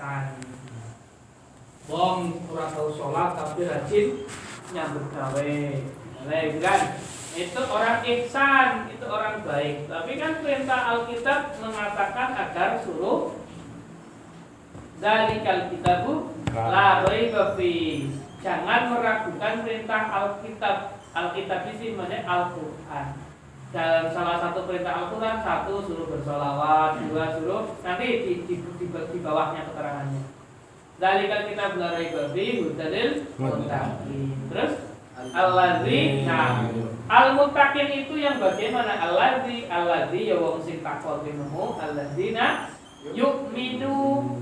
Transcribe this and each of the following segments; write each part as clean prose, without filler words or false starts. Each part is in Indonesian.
ihsan. Wong ora tau sholat tapi rajin nyambut gawe. Kan? Itu orang ihsan, itu orang baik. Tapi kan perintah Alkitab mengatakan agar suruh Dzalikal kitabu la raiba fi. Jangan meragukan perintah Alkitab. Alkitab ini maksudnya Al-Qur'an. Dalam salah satu perintah Al-Qur'an, satu suruh bersolawat, dua suruh nanti di bawahnya keterangannya. Dzalikal kitabu la raiba fi hudalil muttaqin. Terus allazi al-muttaqin itu yang bagaimana? Allazi ya wong sing takwa minhu, allazina yu'minu.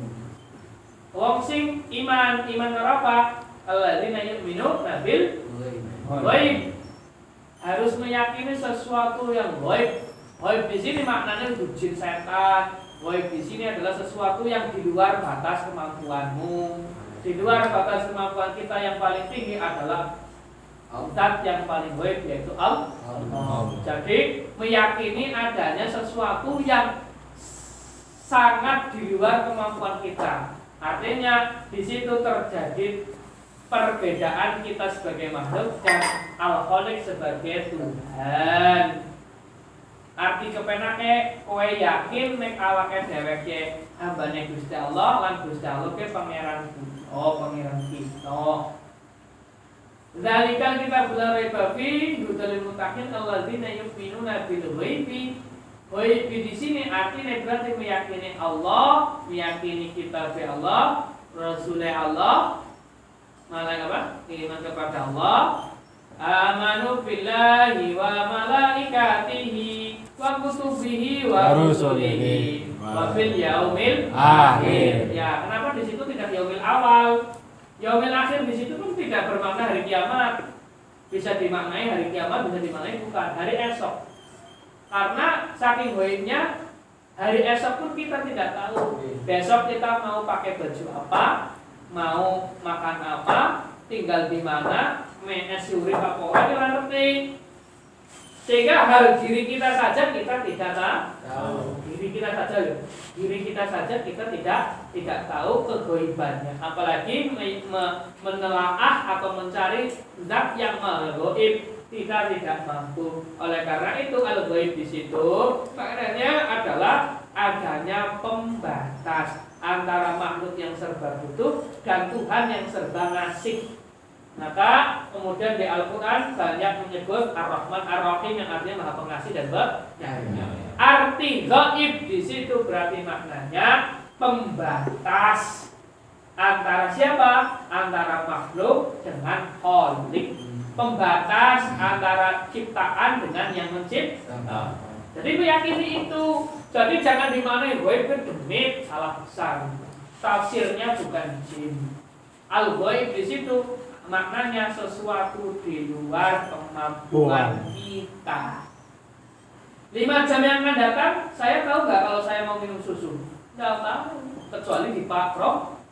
Wong sing iman apa? Alladzina yu'minuna bil ghaib. Harus meyakini sesuatu yang ghaib. Ghaib di sini maknanya jin setan. Ghaib di sini adalah sesuatu yang di luar batas kemampuanmu. Di luar batas kemampuan kita yang paling tinggi adalah zat yang paling ghaib, yaitu Allah. Jadi meyakini adanya sesuatu yang sangat di luar kemampuan kita. Artinya di situ terjadi perbedaan kita sebagai makhluk dan Al-Khaliq sebagai Tuhan. Arti kepenake kowe yakin nek awake dheweke hambane Gusti Allah lan Gusti Allah ke pangeran kita. Zalikal kita belarai babi hudalil muttaqin alladzina yu'minuna bil ghaibi. Ghaib di sini artinya berarti meyakini Allah, meyakini kitab Allah, Rasulullah Allah, malaikat apa? Iman kepada Allah. Amanu billahi wa malaikatihi wa kutubihi wa rusulihi wa bil yaumil akhir. Ya, kenapa di situ tidak yaumil awal? Yaumil akhir di situ pun tidak bermakna hari kiamat. Bisa dimaknai hari kiamat, bisa dimaknai bukan hari esok. Karena saking goibnya hari esok pun kita tidak tahu. Besok kita mau pakai baju apa, mau makan apa, tinggal di mana, menyusuri apa orang yang ngerti. Sehingga hal diri kita saja kita tidak tahu. Diri kita saja kita tidak tahu kegoibannya. Apalagi menelaah atau mencari zat yang maha goib. Kita tidak mampu. Oleh karena itu al-ghaib di situ maknanya adalah adanya pembatas antara makhluk yang serba butuh dan Tuhan yang serba ngasih. Maka kemudian di Al-Qur'an banyak menyebut Ar-Rahman Ar-Rahim yang artinya Maha Pengasih dan Penyayang. Arti ghaib di situ berarti maknanya pembatas antara siapa? Antara makhluk dengan Khaliq. Pembatas antara ciptaan dengan yang mencipta. Jadi meyakini itu. Jadi jangan dimaknai ghaib kan demit, salah besar. Tafsirnya bukan jin. Al-ghaib di situ maknanya sesuatu di luar kemampuan kita. 5 jam yang akan datang, saya tahu nggak kalau saya mau minum susu? Nggak tahu, kecuali di program.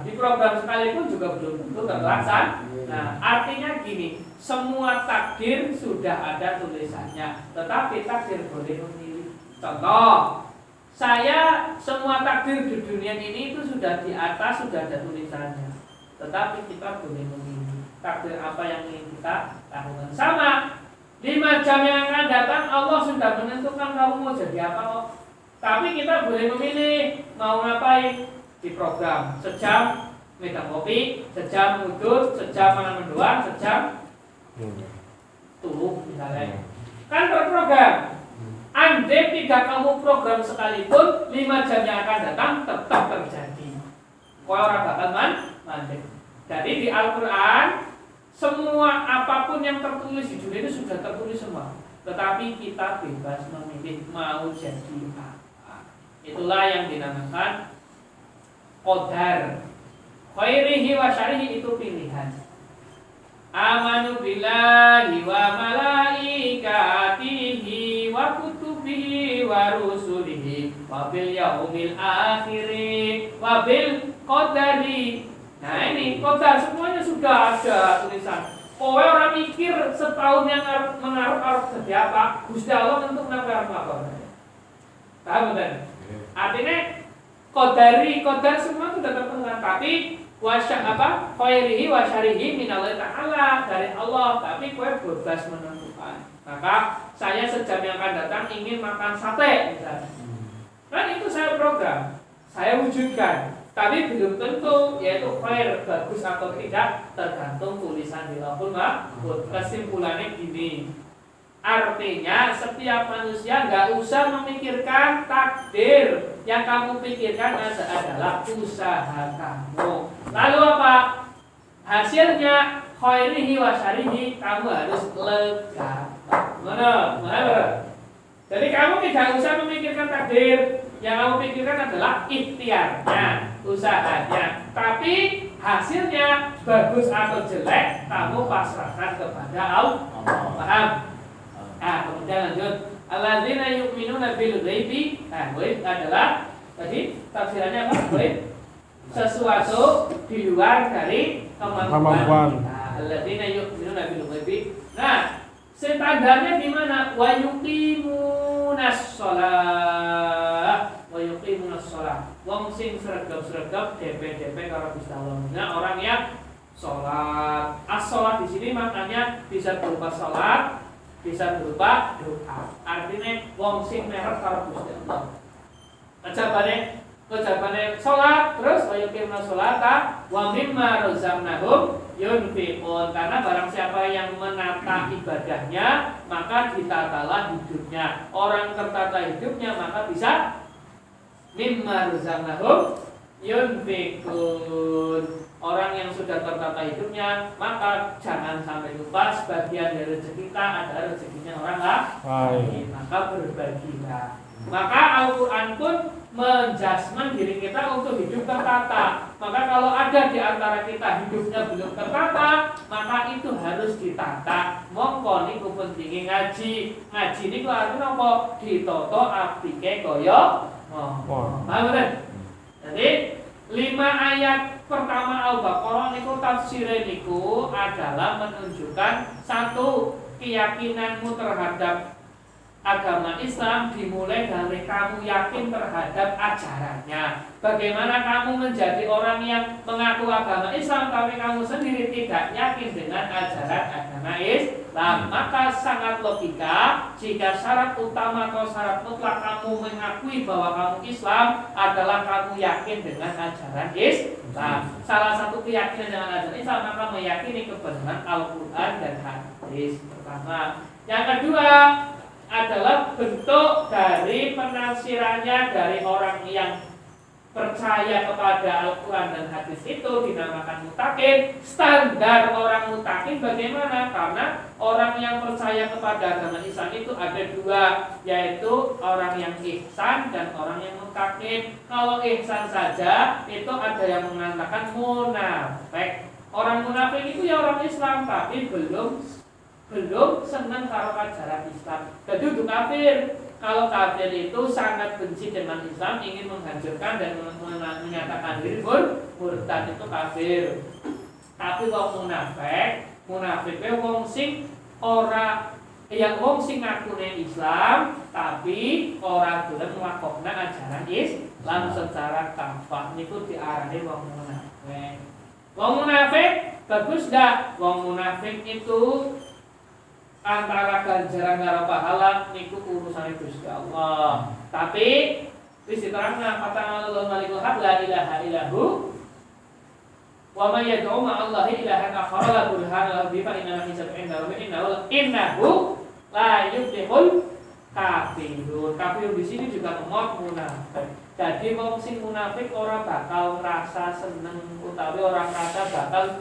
Di program sekalipun juga belum tentu terlaksana. Nah, artinya gini, semua takdir sudah ada tulisannya, tetapi takdir boleh memilih. Contoh, saya semua takdir di dunia ini itu sudah di atas, sudah ada tulisannya, tetapi kita boleh memilih takdir apa yang ingin kita lakukan. Sama, 5 jam yang akan datang Allah sudah menentukan kamu mau jadi apa kok. Tapi kita boleh memilih mau ngapain. Di program sejam megang kopi, sejam wudhu, sejam makan mendoan, sejam turu misalnya. Kan berprogram. Andai tidak kamu program sekalipun, 5 jam yang akan datang tetap terjadi. Orang bakal mandek. Jadi di Al-Quran semua apapun yang tertulis di dunia itu sudah tertulis semua. Tetapi kita bebas memilih mau jadi apa. Itulah yang dinamakan qadar. Khairihi wa syarihi itu pilihan. Amanu billahi wa malaikatihi wa kutubihi wa rusulihi wa bil yaumil akhiri wa bil qadari. Nah ini qadar semuanya sudah ada tulisan. Kowe orang mikir setahun yang mengarep jadi apa? Gusti Allah tentu mengarep apa. Tahu kan? Artinya Qadar semua itu sudah tertentukan. Tapi khairihi wa syarihi minallahi ta'ala, dari Allah, tapi kowe bebas menentukan. Maka saya sejam yang akan datang ingin makan sate misalnya. Kan itu saya program, saya wujudkan. Tapi belum tentu yaitu khair, bagus atau tidak, tergantung tulisan di Lauhul Mahfuz. Kesimpulannya gini, artinya setiap manusia nggak usah memikirkan takdir. Yang kamu pikirkan adalah usaha kamu. Lalu apa? Hasilnya khairihi wa syarihi, kamu harus lega. Mana? Jadi kamu tidak usah memikirkan takdir. Yang kamu pikirkan adalah ikhtiarnya, usahanya. Tapi hasilnya bagus atau jelek, kamu pasrahkan kepada Allah. Paham? Kemudian lanjut. Alladzina yu'minuna bil ghaibi. Ghaib adalah tadi tafsirannya apa? Ghaib sesuatu di luar dari kemampuan. Alladzina yu'minuna bil ghaibi. Nah, standarnya di mana? Wa yuqimunas shalah. Wa yuqimunas shalah. Wong sing sregep-sregep DP karo Gusti Allah. Orang yang salat. As-shalah di sini maknanya bisa berupa salat, bisa berupa doa. Artinya wong sing merek karo Gusti Allah. Kejabane salat, terus wa yuqimunas sholata wa mimma razaqnahum yunfiqun. Karena barang siapa yang menata ibadahnya, maka ditatalah hidupnya. Orang tertata hidupnya maka bisa mimma razaqnahum yunfiqun. Orang yang sudah tertata hidupnya, maka jangan sampai lupa sebagian dari rezeki kita adalah rezekinya orang lain. Maka berbagilah. Maka Al-Quran pun menjasmen diri kita untuk hidup tertata. Maka kalau ada di antara kita hidupnya belum tertata, maka itu harus ditata. Mongko niku pentinge ngaji. Ngaji niku artinya apa? Ditoto apike kaya ngono. Paham kan? Jadi 5 ayat pertama Al-Baqarah niku tafsire niku adalah menunjukkan satu, keyakinanmu terhadap agama Islam dimulai dari kamu yakin terhadap ajarannya. Bagaimana kamu menjadi orang yang mengaku agama Islam tapi kamu sendiri tidak yakin dengan ajaran agama Islam? Maka sangat logika jika syarat utama atau syarat mutlak kamu mengakui bahwa kamu Islam adalah kamu yakin dengan ajaran Islam. Salah satu keyakinan dengan ajaran Islam maka meyakini kebenaran Al-Quran dan hadis. Pertama. Yang kedua adalah bentuk dari penafsirannya dari orang yang percaya kepada Al-Quran dan hadis itu dinamakan mutakin. Standar orang mutakin bagaimana? Karena orang yang percaya kepada agama Islam itu ada dua, yaitu orang yang ihsan dan orang yang mutakin. Kalau ihsan saja itu ada yang mengatakan munafik. Orang munafik itu ya orang Islam tapi belum senang karo ajaran Islam. Jadi itu kafir. Kalau kafir itu sangat benci dengan Islam, ingin menghancurkan dan menyatakan diri murtad, itu kafir. Tapi wong munafik wong sing ora wong sing ngakune Islam tapi ora gelem nglakokna ajaran Islam secara kafah, niku diarani wong munafik. Wong munafik bagus dah. Wong munafik itu antara ganjaran karo pahala niku urusane Gusti Allah. Tapi wis diterangna fatanallahu malikul haq la ilaha illahu wa may yad'u ma'allahi ilahan akhar la burhana lahu fa inna hisab innahu la yuflihul kafirun. Kafir di sini juga ngomong munafik. Jadi wong sing munafik ora bakal ngrasa seneng utawi ora ngrasa bakal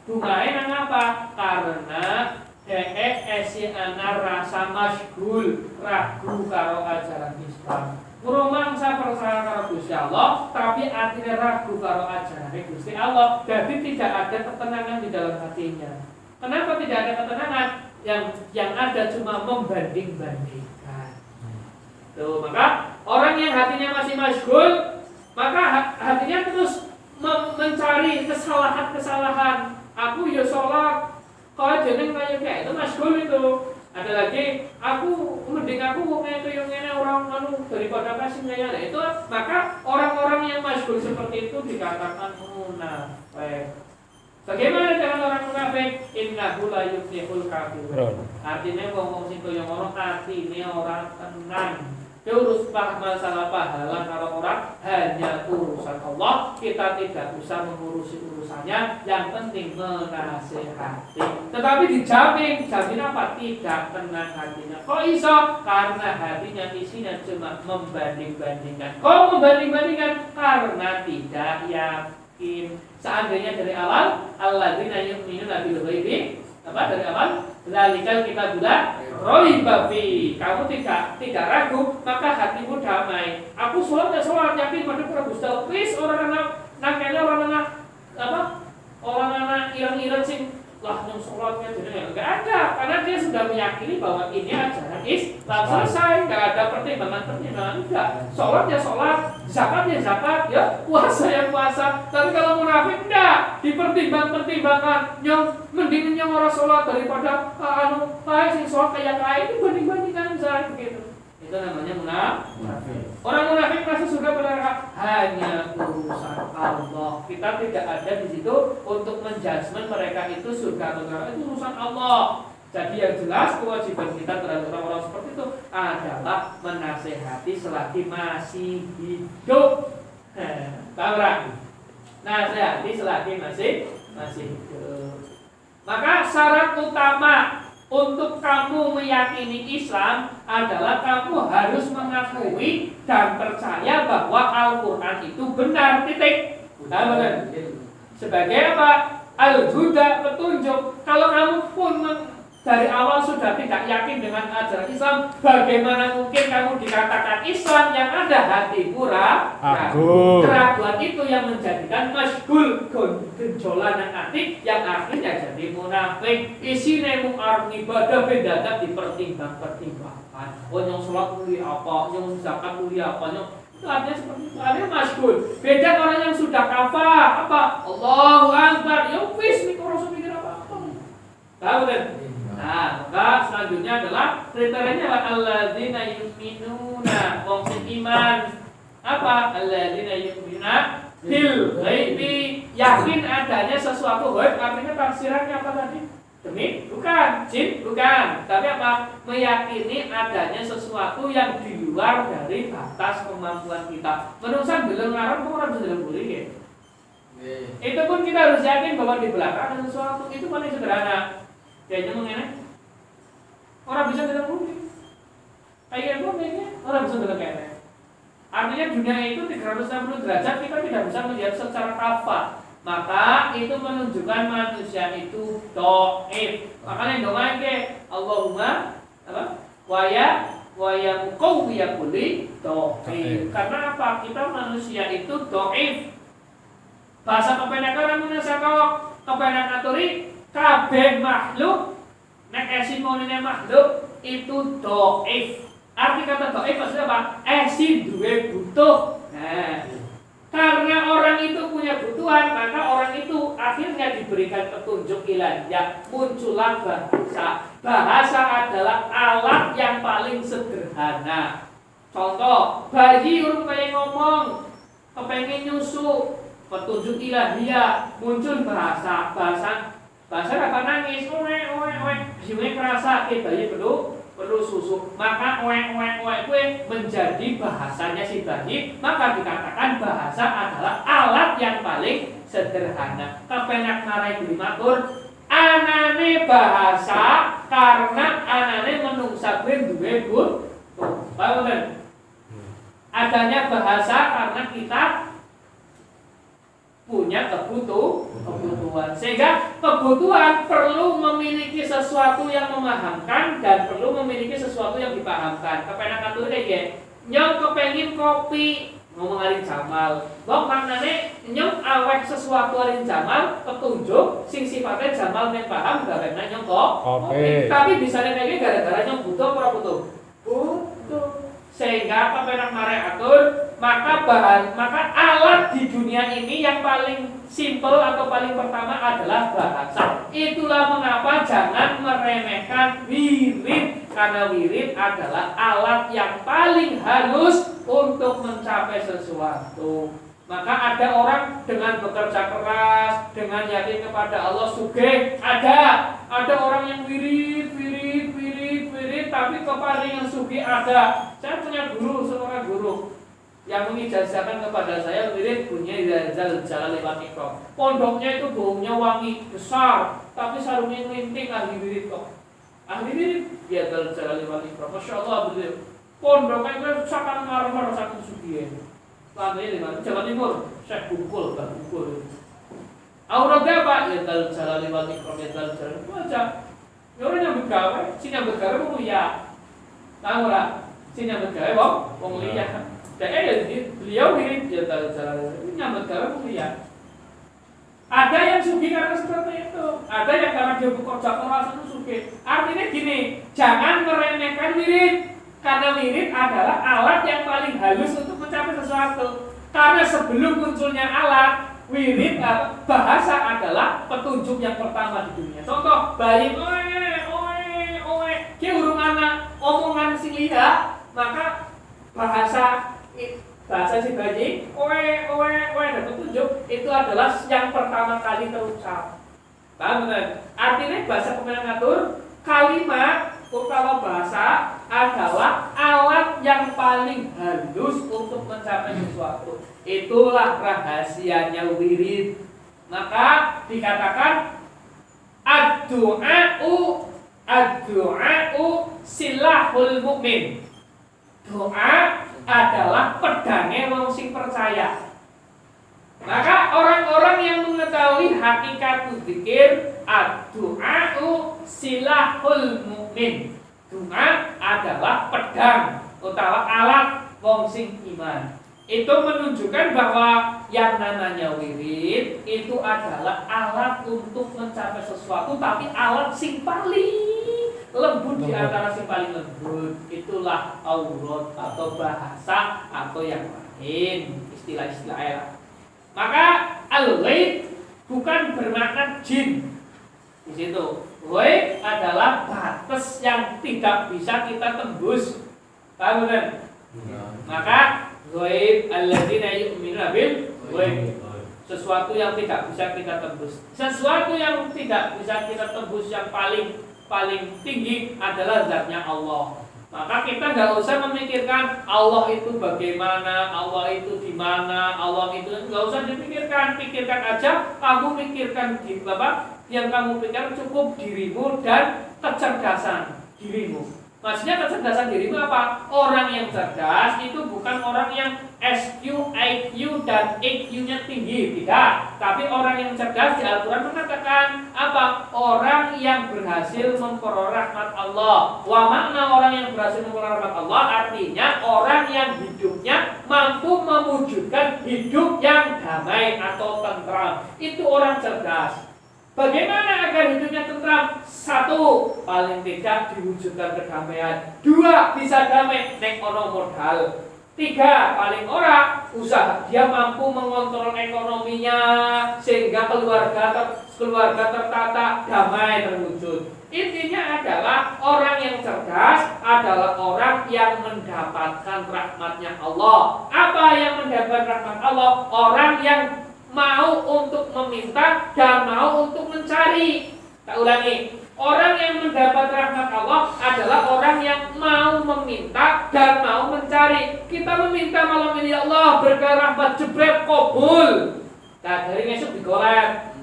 bungae nang apa? Karena ana rasa masyghul, ragu karo ajaran Islam. Mangsa percaya karo Gusti Allah, tapi artinya ragu karo ajaran Gusti Allah. Jadi tidak ada ketenangan di dalam hatinya. Kenapa tidak ada ketenangan? Yang ada cuma membanding-bandingkan. Tuh, maka orang yang hatinya masih masyghul, maka hatinya terus mencari kesalahan-kesalahan. Aku ya sholat, kalau jeneng kayak itu masyghul itu. Ada lagi, mending aku ngomongnya kayak ngene orang daripada kasih ngene. Itu maka orang-orang yang masyhur seperti itu dikatakan munafik. Bagaimana dengan orang munafik? Innahu la yuflihul kafirun. Artinya wong sing kaya ngono atine ora tenang. Urus masalah pahala kalau orang hanya urusan Allah, kita tidak usah mengurusi urusannya. Yang penting menasehati. Tetapi dijamin apa? Tidak tenang hatinya. Kok iso? Karena hatinya isinya cuma membanding-bandingkan. Kok membanding-bandingkan? Karena tidak yakin. Seandainya dari awal alladzina yu'minuna bil ghaibi, dari awal zalikal kita bulan raiba fi, kamu tidak ragu, maka hatimu damai. Aku sholat yakin pada para Gusti Allah. Wis orang anak ireng-ireng sing lah yang sholatnya jadi enggak ada, karena dia sudah meyakini bahwa ini ajaran Islam. Selesai, enggak ada pertimbangan enggak. Sholat ya sholat, zakat ya zakat, ya puasa ya puasa. Tapi kalau munafik enggak dipertimbangkan, yang mending yang orang sholat daripada sing sholat kayak itu banding-bandingkan misalnya begitu. Itu namanya munafik. Orang munafik merasa surga pada neraka hanya urusan Allah. Kita tidak ada di situ untuk menjudgment mereka itu surga atau neraka, itu urusan Allah. Jadi yang jelas kewajiban kita terhadap orang-orang seperti itu adalah menasehati selagi masih hidup. Tahu tak? Nasehati selagi masih hidup. Maka syarat utama untuk kamu meyakini Islam adalah kamu harus mengakui dan percaya bahwa Al-Quran itu benar, titik. Benar. Sebagai apa? Al-Huda, petunjuk. Kalau kamu pun dari awal sudah tidak yakin dengan ajaran Islam, bagaimana mungkin kamu dikatakan Islam? Yang ada hatimu ragu. Keraguan itu yang menjadikan masgul, genjolanan hati yang akhirnya jadi munafik. Isine mung arep ibadah beda dipertimbang-pertimbangkan. Yang sholat kuliah apa, yang zakat kuliah apa, yang itu artinya seperti itu. Artinya masgul. Beda orang yang sudah kafar, apa? Allahu Akbar. Ya wis nek ora usah mikir apa-apa. Tahu kan? Nah, maka selanjutnya adalah kriterianya adalah alladzina yu'minuna, wong sing iman. Apa? Alladzina yu'minuna bil ghaibi, yakin adanya sesuatu gaib. Artinya tafsirannya apa tadi? Demi? Bukan. Jin? Bukan. Tapi apa? Meyakini adanya sesuatu yang di luar dari batas kemampuan kita. Menurut belum larang, orang bisa dalam boleh ya? Itu pun kita harus yakin bahwa di belakang ada sesuatu. Itu paling sederhana. Kayaknya mengenai orang bisa tidak mungkin. Kayak orang bisa tidak kayaknya. Artinya dunia itu 360 derajat kita tidak bisa melihat secara kafah. Maka itu menunjukkan manusia itu dhaif. Makanya doa ke Allahumma apa? Waya muqawwiya kulli dhaif. Karena apa? Kita manusia itu dhaif. Bahasa kepenakan Indonesia kalau kepenak aturi kabeh makhluk nek esimonine makhluk itu dhaif. Arti kata dhaif maksudnya apa? Esi duwe butuh. Nah, karena orang itu punya kebutuhan, maka orang itu akhirnya diberikan petunjuk ilahiyah. Muncullah bahasa. Bahasa adalah alat yang paling sederhana. Contoh, bayi urung kayak ngomong, kepengen nyusu, petunjuk ilahiyah, muncul bahasa apa nangis, biungnya kerasa, bayi perlu susu, maka kue menjadi bahasanya si bayi, maka dikatakan bahasa adalah alat yang paling sederhana. Kepenak narai beli matur, anane bahasa karena anane menungsa duwe butuh. Paham kan? Adanya bahasa karena kita punya kebutuhan, sehingga kebutuhan perlu memiliki sesuatu yang memahamkan dan perlu memiliki sesuatu yang dipahamkan. Kepenak atur kayak nyong kepengin kopi, ngomong arin jamal, bok maknane nyong awek sesuatu arin jamal, petunjuk sing sifatnya jamal men paham garena nyong kopi. Tapi bisa kayak gara-gara nyong butuh apa butuh? Butuh. Sehingga kepenak mare atur, maka alat di dunia dunia ini yang paling simple atau paling pertama adalah bahasa. Itulah mengapa jangan meremehkan wirid, karena wirid adalah alat yang paling halus untuk mencapai sesuatu. Maka ada orang dengan bekerja keras, dengan yakin kepada Allah sugih, ada orang yang wirid, tapi kepalingan sugih ada. Saya punya guru, seorang guru yang mengijazahkan kepada saya wirid punya Zal Jalali wal Ikram. Pondoknya itu baunya wangi, besar, tapi sarungnya ngelinting, ahli wirid kok. Ahli wirid dia Zal Jalali wal Ikram. Masya Allah beliau. Pondoknya itu sangat marah-marah, sangat sugih. Lambanya di mana? Jawa Timur. Syekh Bungkul, Mbak Bungkul. Auratnya apa? Ya Zal Jalali wal Ikram, ya Zal Jalali. Baca. Ya orang nyambut gawe, si nyambut gawe wong liya. Tahu ora? Si nyambut gawe wong liya. Jadi beliau wirid ya Zal Jalali. Nyambut gawe wong liya. Ada yang sugih karena seperti itu. Ada yang karena dia bekerja keras itu sugih. Artinya gini, jangan meremehkan wirid. Karena wirid adalah alat yang paling halus untuk mencapai sesuatu. Karena sebelum munculnya alat, wirid bahasa adalah petunjuk yang pertama di dunia. Contoh, bayi oe, ki urung ana omongan sing liya, maka bahasa si bayi oe dan petunjuk itu adalah yang pertama kali terucap. Paham benar? Artinya bahasa kemudian ngatur kalimat. Kalau bahasa adalah alat yang paling halus untuk mencapai sesuatu. Itulah rahasianya wirid. Maka dikatakan ad-du'a'u silahul mukmin. Doa adalah pedangnya wong sing percaya. Maka orang-orang yang mengetahui hakikat zikir, ad-du'a'u silahul mukmin. Doa adalah pedang utawa alat wong sing iman. Itu menunjukkan bahwa yang namanya wirid itu adalah alat untuk mencapai sesuatu, tapi alat sing paling lembut di antara sing paling lembut. Itulah aurat atau bahasa atau yang lain, istilah-istilah. Maka al-ghaib bukan bermakna jin. Di situ, ghaib adalah batas yang tidak bisa kita tembus. Paham kan? Maka ghaib alladzina yu'minuna bil ghaib. Sesuatu yang tidak bisa kita tembus. Sesuatu yang tidak bisa kita tembus yang paling tinggi adalah zatnya Allah. Maka kita nggak usah memikirkan Allah itu bagaimana, Allah itu di mana, Allah itu nggak usah dipikirkan. Pikirkan aja, kamu pikirkan di Bapak. Yang kamu pikirkan cukup dirimu dan kecerdasan dirimu. Maksudnya kecerdasan dirimu apa? Orang yang cerdas itu bukan orang yang SQ, IQ dan EQ-nya tinggi, tidak. Tapi orang yang cerdas di Al-Quran mengatakan apa? Orang yang berhasil memperoleh rahmat Allah. Wa makna orang yang berhasil memperoleh rahmat Allah artinya orang yang hidupnya mampu mewujudkan hidup yang damai atau tentram. Itu orang cerdas. Bagaimana agar hidupnya tentram? Satu, paling tidak diwujudkan kedamaian. Dua, bisa damai, nek ono modal. Tiga, paling ora usaha dia mampu mengontrol ekonominya sehingga keluarga tertata, damai terwujud. Intinya adalah orang yang cerdas adalah orang yang mendapatkan rahmatnya Allah. Apa yang mendapat rahmat Allah? Orang yang mau untuk meminta dan mau untuk mencari. Tak ulangi. Orang yang mendapat rahmat Allah adalah orang yang mau meminta dan mau mencari. Kita meminta malam ini, ya Allah berkah rahmat jebret kabul. Nah dari ngesuk digolek.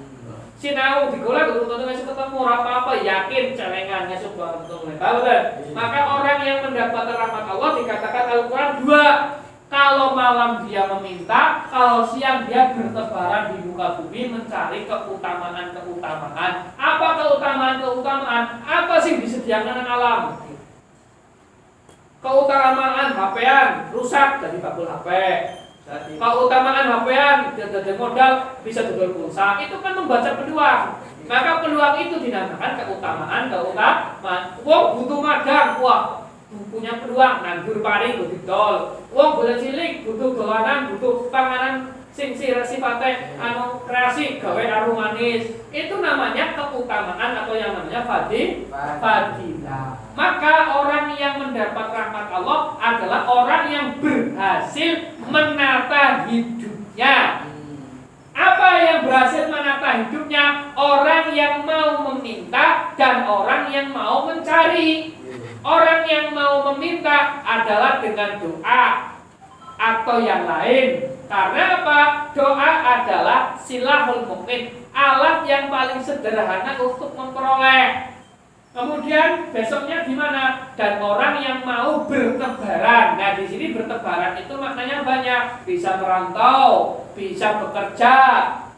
Sinau digolek untuk ngesuk ketemu apa-apa yakin celengan ngesuk ketemu. Tahu kan? Maka orang yang mendapat rahmat Allah dikatakan Al-Quran dua. Kalau malam dia meminta, kalau siang dia bertebaran di muka bumi mencari keutamaan-keutamaan. Apa keutamaan-keutamaan? Apa sih disediakan alam? Keutamaan HP-an rusak jadi bakul HP. Keutamaan HP-an jadi modal bisa dodol pulsa. Itu kan membaca peluang. Maka peluang itu dinamakan keutamaan. Wong butuh madang, wah punya peluang nganggur pari kudu dol. Wong bola cilik butuh dolanan, butuh panganan sing sifatnya kreasi gawe arum manis, itu namanya keutamaan atau yang namanya fadilah. Maka orang yang mendapat rahmat Allah adalah orang yang berhasil menata hidupnya. Apa yang berhasil menata hidupnya? Orang yang mau meminta dan orang yang mau mencari. Orang yang mau meminta adalah dengan doa atau yang lain. Karena apa? Doa adalah silahul mukmin, alat yang paling sederhana untuk memperoleh. Kemudian besoknya gimana? Dan orang yang mau bertebaran. Nah, di sini bertebaran itu maknanya banyak. Bisa merantau, bisa bekerja,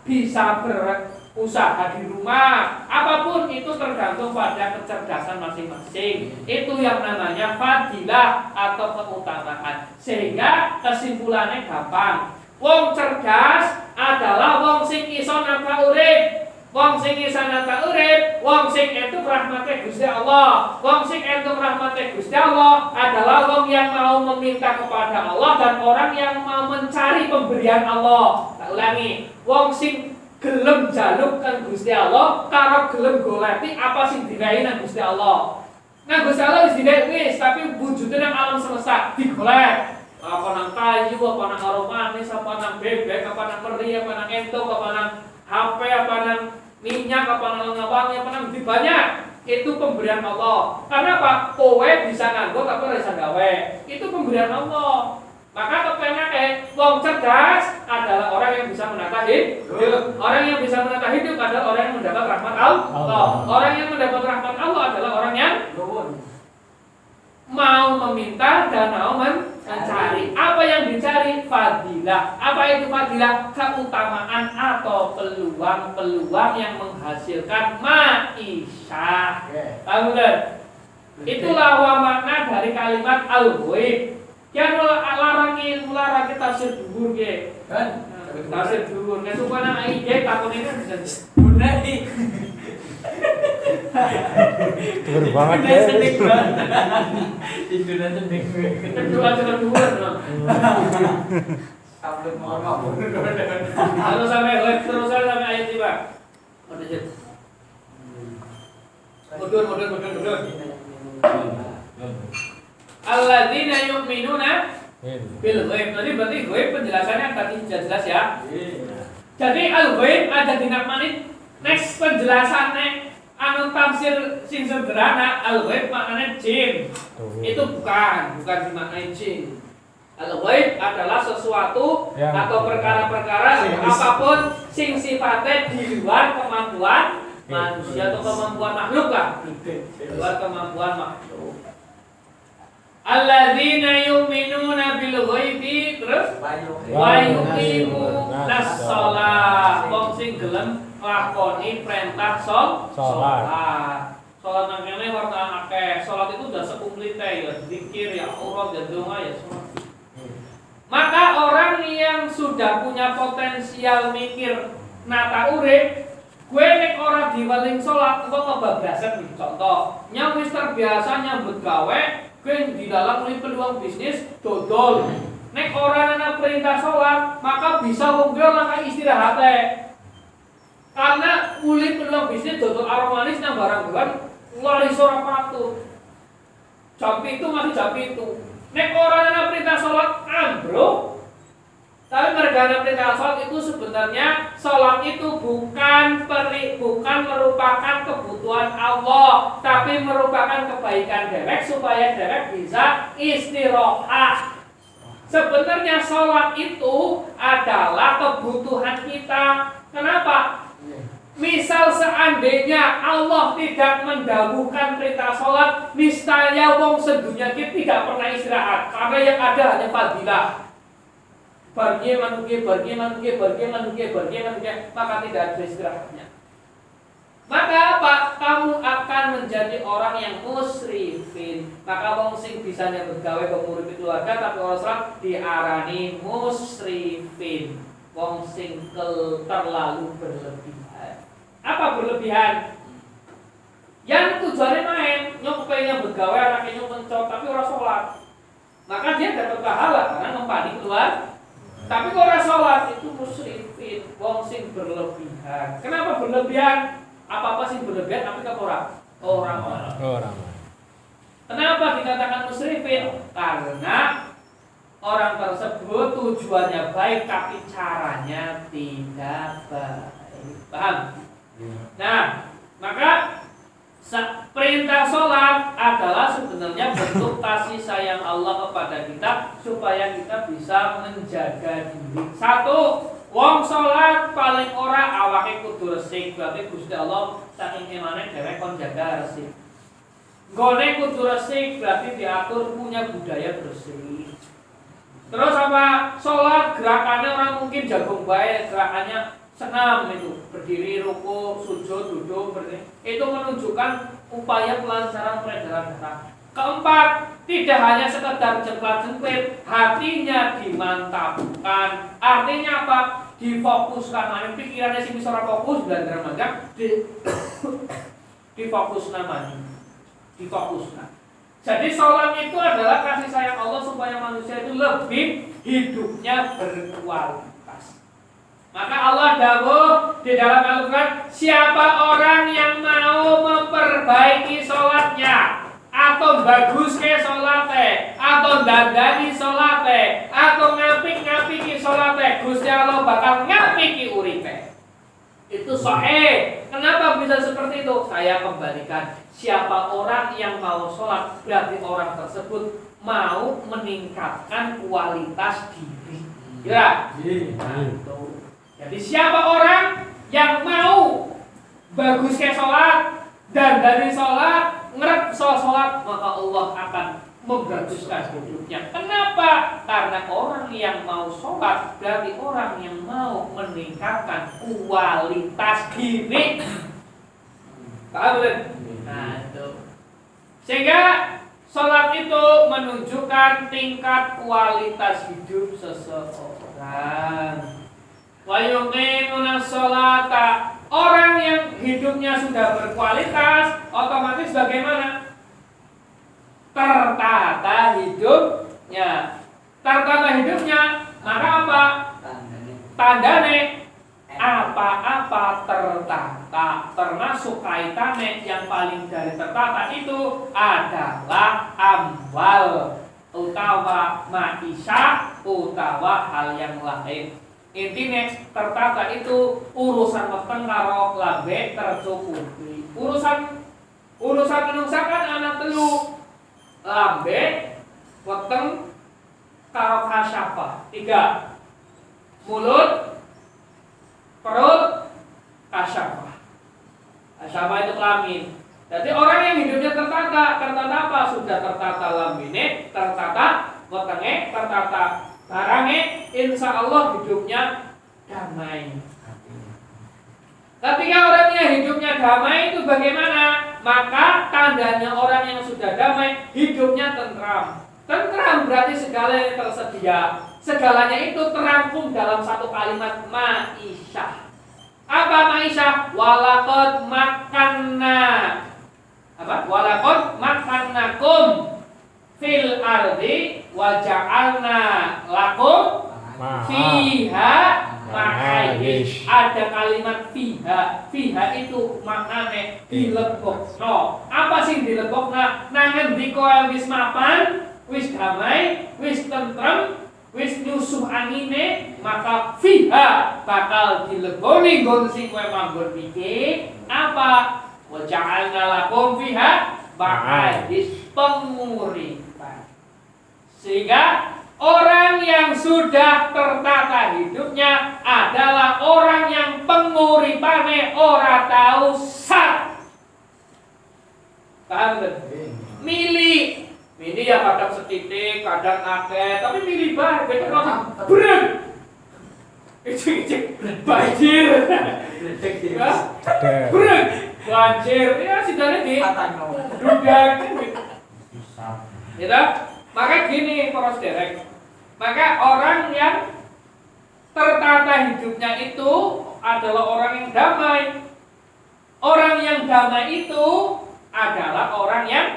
bisa berusaha di rumah. Apapun itu tergantung pada kecerdasan masing-masing. Itu yang namanya fadilah atau keutamaan. Sehingga kesimpulannya gampang. Wong cerdas adalah wong sing iso nata urip. Wong sing iso nata urip, wong sing entuk rahmate Gusti Allah. Wong sing entuk rahmate Gusti Allah adalah wong yang mau meminta kepada Allah dan orang yang mau mencari pemberian Allah. Tak ulangi, wong sing gelem jaluk kan Gusti Allah karo gelem goleki apa sing digawe nang Gusti Allah. Nah Gusti Allah wis digawe wis, tapi wujude nang alam semesta digolek. Apa nang kayu, apa nang aromanis, apa nang bebek, apa nang peri, apa nang entok, apa nang HP, apa nang minyak, apa nang wangi, apa nang banyak. Itu pemberian Allah. Karena apa? Kowe bisa nganggo tapi ora bisa gawe. Itu pemberian Allah. Maka kepenake wong cerdas adalah orang yang bisa menata hidup. Orang yang bisa menata hidup adalah orang yang mendapat rahmat Allah. Orang yang mendapat rahmat Allah adalah orang yang mau meminta dan mau mencari. Apa yang dicari? Fadilah. Apa itu fadilah? Keutamaan atau peluang-peluang yang menghasilkan ma'isyah. Paham kan? Itulah makna dari kalimat al-ghaib. Yang larang tafsir dhuwur nggih. Kan? Tafsir dhuwur. Nek supaya iki takone kan bisa bunai. Dhuwur banget ya. Indonesia ning. Kedua aja dhuwur. Sampai mau ngomong. Terus sampai ayat 5. Mundur. Alladzina yu'minuna bil ghaib. Tadi berarti ghaib penjelasannya tadi sudah jelas ya. Jadi al-ghaib ada di namanya. Next penjelasannya tafsir sing sederhana, al-ghaib maknanya jin. Itu bukan dimaknai jin. Al-ghaib adalah sesuatu atau perkara-perkara apapun sing sifatnya di luar kemampuan manusia atau kemampuan makhluk lah. Di luar kemampuan makhluk. Alladzina yu'minuna bil ghaibi terus wa yuqimuna shalah. Wong sing gelem nglakoni perintah salat. Salat nang kene warna akeh. Salat itu udah sekumplite ya zikir ya aurat ya donga ya salat. Maka orang yang sudah punya potensial mikir nata urip, gue nek ora diweling salat engko kebablasan contoh. Nyang wis terbiasa nyambut gawe gue di dalam mulai peluang bisnis dodol. Nek orang ana perintah sholat, maka bisa wong gue langkah istirahat. Karena mulai peluang bisnis dodol aromanis nang barang-barang lari ora patut. Jam itu masih jam itu. Nek orang ana perintah sholat ambruk. Tapi mereka perintah sholat itu sebenarnya sholat itu bukan merupakan kebutuhan Allah, tapi merupakan kebaikan dewek supaya dewek bisa istirahat. Sebenarnya sholat itu adalah kebutuhan kita. Kenapa? Misal seandainya Allah tidak mendahulukan perintah sholat, niscaya wong sedunia kita tidak pernah istirahat, karena yang ada hanya fadilah. Pergi manusia, maka tidak ada istirahatnya. Maka apa? Kamu akan menjadi orang yang musrifin. Maka wong sing bisanya bergawe penguripi keluarga tapi orang salat diarani musrifin. Wong sing terlalu berlebihan. Apa berlebihan? Yang tujuannya main, nyok pengen bergawe anaknya nyok mencot tapi orang sholat. Maka dia dapat pahala karena mempani keluar Tapi kalau orang sholat itu musrifin, wong sing berlebihan. Kenapa berlebihan? Apa sih berlebihan? Tapi kan orang. Kenapa dikatakan musrifin? Karena orang tersebut tujuannya baik tapi caranya tidak baik. Paham? Nah, maka perintah sholat adalah sebenarnya bentuk kasih sayang Allah kepada kita supaya kita bisa menjaga diri. Satu, wong sholat paling ora awake kudu resik, berarti Gusti Allah saking imane dhewek kon jaga resik. Gone kudu resik berarti diatur punya budaya bersih. Terus apa? Sholat gerakannya orang mungkin jagung baik, gerakannya senam itu, berdiri, ruku, sujud, duduk, berdiri. Itu menunjukkan upaya kelancaran peredaran darah. Keempat, tidak hanya sekedar jengklat-jengklit, hatinya dimantapkan. Artinya apa? Difokuskan. Nah, pikirannya sih bisa fokus dan remaja difokus namanya. Difokuskan. Jadi sholat itu adalah kasih sayang Allah supaya manusia itu lebih hidupnya berkualitas. Maka Allah dawuh di dalam Al-Quran, siapa orang yang mau memperbaiki sholatnya atau bagus ke sholatnya atau dandani sholatnya atau ngapik-ngapiki sholatnya, Gusti Allah bakal ngapiki uripe. Itu sahih. Kenapa bisa seperti itu? Saya kembalikan, siapa orang yang mau sholat berarti orang tersebut mau meningkatkan kualitas diri. Ya. Nah, jadi siapa orang yang mau bagus ke sholat dan dari sholat ngerep sholat, maka Allah akan membaguskan hidupnya. Kenapa? Karena orang yang mau sholat berarti orang yang mau meningkatkan kualitas diri. Paham belum? Nah itu. Sehingga sholat itu menunjukkan tingkat kualitas hidup seseorang. Wa yuqimuna sholata, orang yang hidupnya sudah berkualitas otomatis bagaimana? Tertata hidupnya. Tertata hidupnya, maka apa? Tandane apa-apa tertata, termasuk kaitannya yang paling dari tertata itu adalah amwal utawa maisha utawa hal yang lain. Intinya tertata itu urusan weteng karo lambe tercukupi. Urusan menungsa kan anak telu, lambe, weteng karo kasyafah. 3. Mulut, perut, kasyafah. Kasyafah itu kelamin. Jadi orang yang hidupnya tertata apa? Sudah tertata lambene, tertata wetenge, tertata barangnya, insya Allah hidupnya damai. Ketika orangnya hidupnya damai itu bagaimana? Maka tandanya orang yang sudah damai hidupnya tentram. Tentram berarti segala yang tersedia. Segalanya itu terangkum dalam satu kalimat ma'isyah. Apa ma'isyah? Walaqad makanna. Apa? Walaqad makannakum fil ardi wa ja'alna lakum fiha ma'ayish. Ada kalimat fiha. Fiha itu maknanya dilebokno. Apa sih dilebokno? Nangen dikoel wis mapan, wis damai, wis tentrem, wis nyusuh angine, maka fiha bakal dileboni nggon sing kowe manggon iki. Apa? Wa ja'alna lakum fiha ma'ayish, penguripan. Sehingga orang yang sudah tertata hidupnya adalah orang yang penguripane ora tahu sat. Paham kan? Milih ya kadang setitik, kadang akeh, tapi milih bae, beda langsung brek. Icik banjir. Brek, banjir. Ya sidane di dudak gitu. Ya, maka gini para saudara. Maka orang yang tertata hidupnya itu adalah orang yang damai. Orang yang damai itu adalah orang yang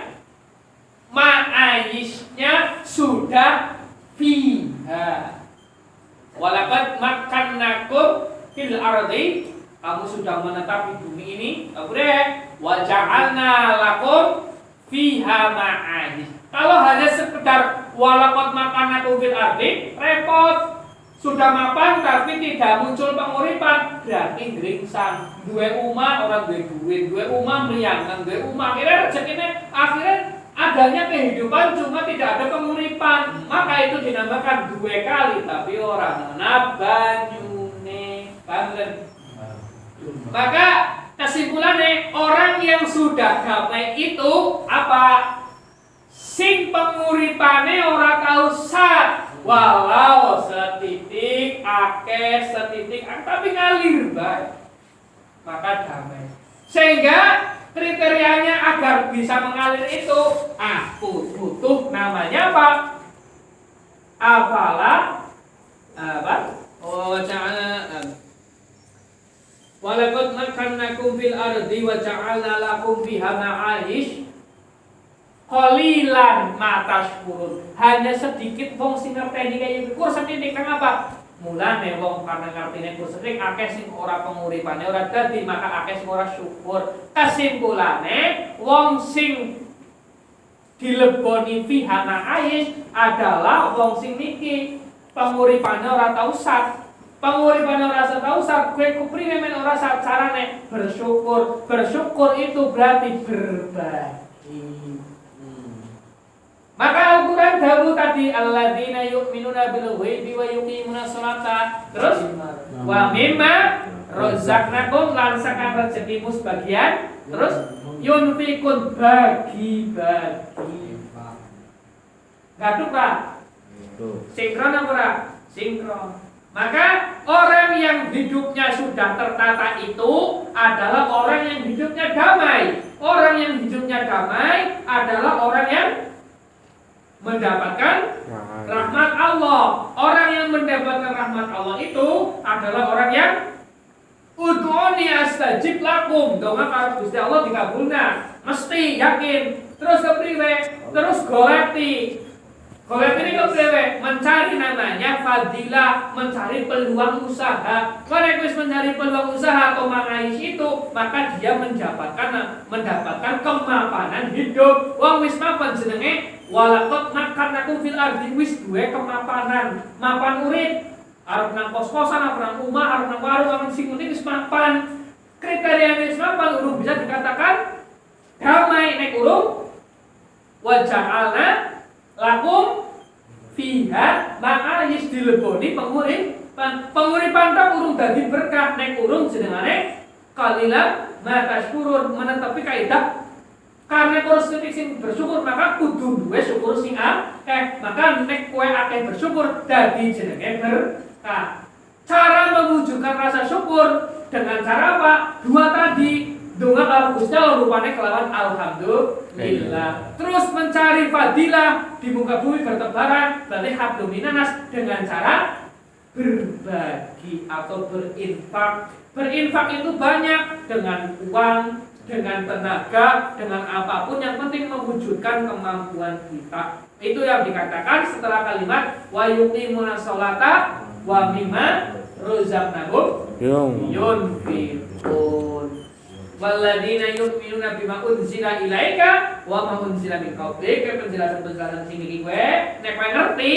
ma'ayisnya sudah fiha. Walaqad makkannakum fil ardi, kamu sudah menetap di bumi ini. Kemudian wa ja'alna lakum fiha ma'ayish. Kalau hanya sekedar walaqad makkannakum fil ardi, repot. Sudah mapan tapi tidak muncul penguripan, berarti geringsang. Duwe omah orang duwe duit, duwe omah meliangkan, duwe omah akhirnya rezekinya akhirnya adanya kehidupan cuma tidak ada penguripan. Maka itu dinamakan dua kali tapi orang nabanyune. Maka kesimpulannya orang yang sudah damai itu apa? Sing penguripane ora tau sat. Walau setitik akeh setitik tapi ngalir baik, maka damai. Sehingga kriterianya agar bisa mengalir itu butuh namanya apa? Afala apa? Oh ja'ala walaqad makkannakum fil ardi wa ja'alna lakum fiha ma'ayish qalilan ma tashkurun. Hanya sedikit wong sing ngerteni kaya iku sethithik kang apa? Mulane wong karena ngertine ku sethithik akeh sing ora penguripane ora dadi, maka akeh sing ora syukur. Kesimpulane wong sing dileboni fiha ma'ayish adalah wong sing niki penguripane ora tau sat. Penguripane ora tau sat, kowe kupriwe men ora sat carane bersyukur. Bersyukur itu berarti berbagi. Maka Al-Quran dahulu tadi alladzina yu'minuna bil ghaibi wa yuqimuna sholata. Terus wa mimma razaqnakum lan sakan rezekimu sebagian. Terus yunfikun bagi-bagi. Gaduk Pak. Sinkron apa ora? Sinkron. Maka orang yang hidupnya sudah tertata itu adalah orang yang hidupnya damai. Orang yang hidupnya damai adalah orang yang mendapatkan rahmat Allah. Orang yang mendapatkan rahmat Allah itu adalah orang yang ud'uni astajib lakum. Donga karo Gusti Allah dikabulna, mesti yakin. Terus kepriwe? Terus goleti. Goleti ini kepriwe? Mencari namanya fadilah, mencari peluang usaha. Kalau wis mencari peluang usaha atau mengais itu, maka dia mendapatkan kemapanan hidup. Wong wis mapan jenenge walaqad makkannakum fil ardi, wis duwe kemapanan, mapan urip. Arep nang kos-kosan, arep nang omah, arep nang warung, arep sing penting wis mapan. Kriteria wis mapan urung bisa dikatakan damai nek urung wa ja'alna lakum fiha ma'ayish dileboni penguripan tok urung dadi berkah nek urung jenengane qalilan ma tashkurun. Menetapi kaidah karena kowe sing bersyukur maka kudu duwe syukur sing akeh. Maka nek kowe akeh bersyukur dadi jenenge berkah. Cara mewujudkan rasa syukur dengan cara apa? Dua tadi. Donga karo Gusti Allah rupane kelawan alhamdulillah. Terus mencari fadilah di muka bumi bertebaran, berarti hablum minanas dengan cara berbagi atau berinfak. Berinfak itu banyak, dengan uang, dengan tenaga, dengan apapun yang penting mewujudkan kemampuan kita. Itu yang dikatakan setelah kalimat wa yuqimuna sholata wa mimma razaqnahum yunfiqun. Walladzina yu'minuna bima unzila ilaika wa ma unzila min qablik. Penjelasan-penjelasan sing iki kowe nek kowe ngerti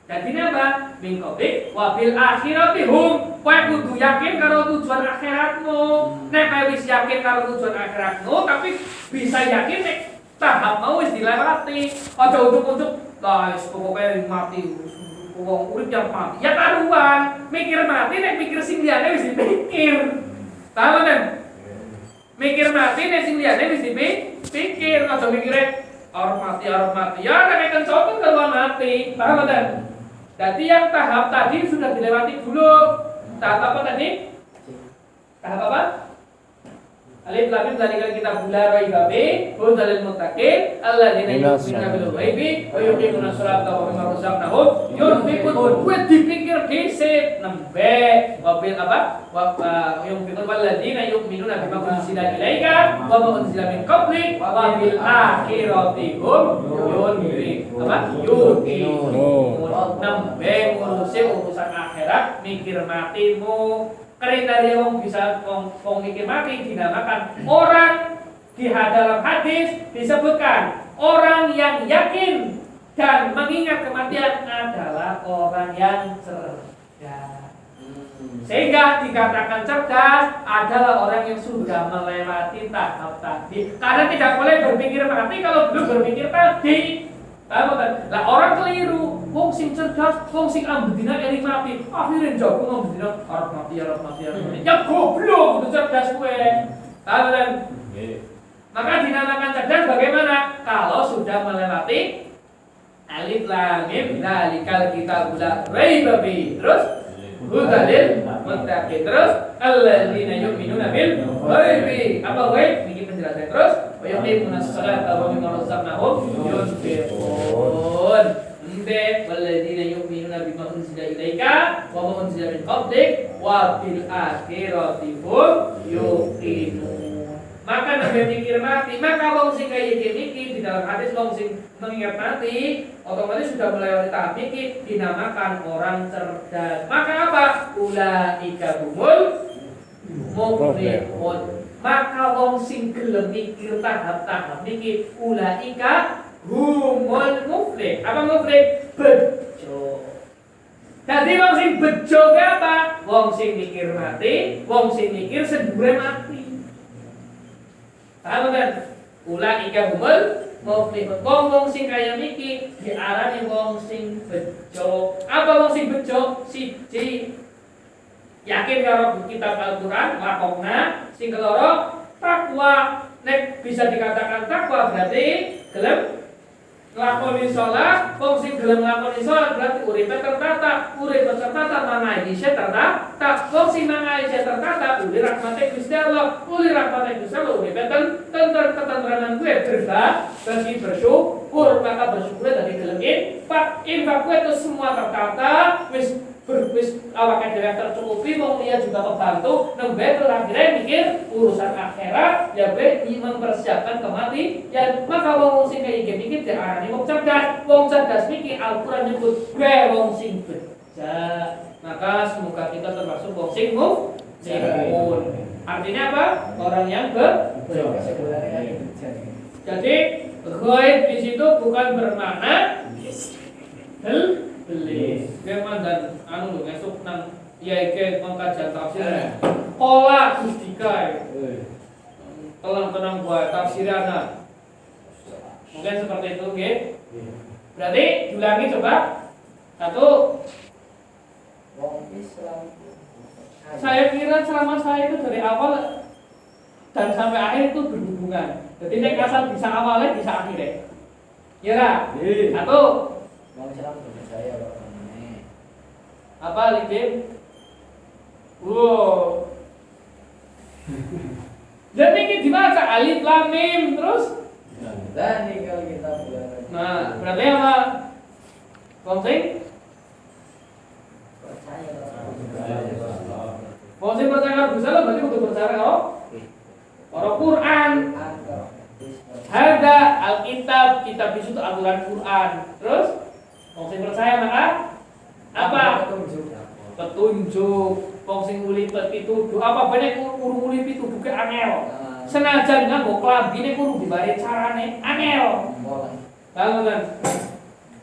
dadi apa? Min qablik wa bil akhirati hum. Kowe kudu yakin karo tujuan akhiratmu. Nek kowe wis yakin karo tujuan akhiratmu tapi bisa yakin nek tahap mau wis dilewati. Aja ujuk-ujuk guys pokoke mati. Wong urip yang mati. Ya karuan, mikir mati nek mikir sing liyane wis dipikir. Tahu kan? Mikir mati nek sing liyane wis dipikir, aja mikire arep mati. Ya nek kencot kan mati. Paham kan? Jadi yang tahap tadi sudah dilewati dulu. Tahap apa tadi? Tahap apa? Alif alif lam mim dzalikal kitabul la raiba fihi hudal lil muttaqin alladzina yu'minuna bil ghaibi wa yuqimuna sholata wa mimma razaqnahum yunfiqun. Kuwi dipikir dhisik nembe wabil apa? Wa yunfiqun walladzina yu'minuna bima unzila ilaika wa ma unzila min qablik wa bil akhirati hum yunfiqun. Apa? Yuqinun. Nembe ngurusi urusan akhirat, mikir matimu. Kriteria wong bisa wong mikir mati dinamakan orang di dalam hadis disebutkan orang yang yakin dan mengingat kematian adalah orang yang cerdas. Sehingga dikatakan cerdas adalah orang yang sudah melewati tahap tadi. Karena tidak boleh berpikir mati kalau belum berpikir tadi. Lah orang keliru. Wong sing cerdas, wong sing ambedina eling mati. Akhirnya jago ambedina arep mati. Ya goblok, itu cerdas kowe. Dan maka dinamakan cerdas bagaimana? Kalau sudah melewati alif lam mim dzalikal kitabul la raiba fihi. Terus hudalil muttaqin. Terus alladzina yu'minuna bil ghaibi. Apa ghaib? Ini penjelasan terus. Wa yuqimuna sholata wa mimma razaqnahum yunfiqun. Walladzina yu'minuna bima unzila ilaika wa ma unzila min qablik wa bil akhirati hum yuqinun. Maka nabi mikir mati, maka wong sing kaya iki di dalam hadis wong sing mengingat mati otomatis sudah melewati tahap iki dinamakan orang cerdas. Maka apa? Ulaika humul muflihun. Maka wong sing gelem mikir tahap-tahap niki ulaika humul muflih. Apa muflih? Bejo. Jadi wong sing bejo ke apa? Wong sing mikir mati, wong sing mikir sedure mati. Paham kan? Ulaika humul muflihun. Wong sing kaya miki diarani wong sing bejo. Apa wong sing bejo? Siji yakin karo kitab Al-Qur'an, lakokna. Sing keloro takwa. Nek bisa dikatakan takwa berarti gelem nglakoni salat. Wong sing gelem nglakoni salat berarti uripe tertata. Uripe tertata mangae isih tertata. Wong sing mangae isih tertata uli rahmate Gusti Allah. Uli rahmate Gusti Allah uripe ketentraman kuwe bagi bersyukur. Maka bersyukur dari gelem infak kuwe itu semua tertata wis awake dhewe tercukupi, wong liya juga kebantu, nembe akhirnya mikir urusan akhirat, ya be mempersiapkan kematian. Maka wong sing kaya iki mikir diarani wong cerdas. Wong cerdas mikir Al-Qur'an nyebut gue wong sing bijak. Maka semoga kita termasuk wong sing muflihun. Artinya apa? Orang yang bijak. Jadi ghaib di situ bukan bermakna beli. Memang dan anu esuk nang IAIG pengkajian tafsir. Pola Gustika. Tenang buat tafsiran. Mungkin seperti itu, nggih. Berarti diulangi coba. Satu. Saya kira ceramah saya itu dari awal dan sampai akhir itu berhubungan. Jadi nek asal bisa awalnya bisa akhirnya. Ya lah. Satu. Apa Likim? Wow. Jadi ini dibaca alif lam mim terus. Dan ini kalau kita Nah, berarti apa? Konsing? Konsing percaya Gusti Allah berarti untuk percaya kalau Quran. Ada Alkitab, kitab itu aturan Quran. Terus konsing percaya maka apa? Petunjuk. Wong sing uli pituduh apa banyak kudu uli pituduh ke angel. Senajan nganggo klambine kudu dibare carane angel. Paham kan?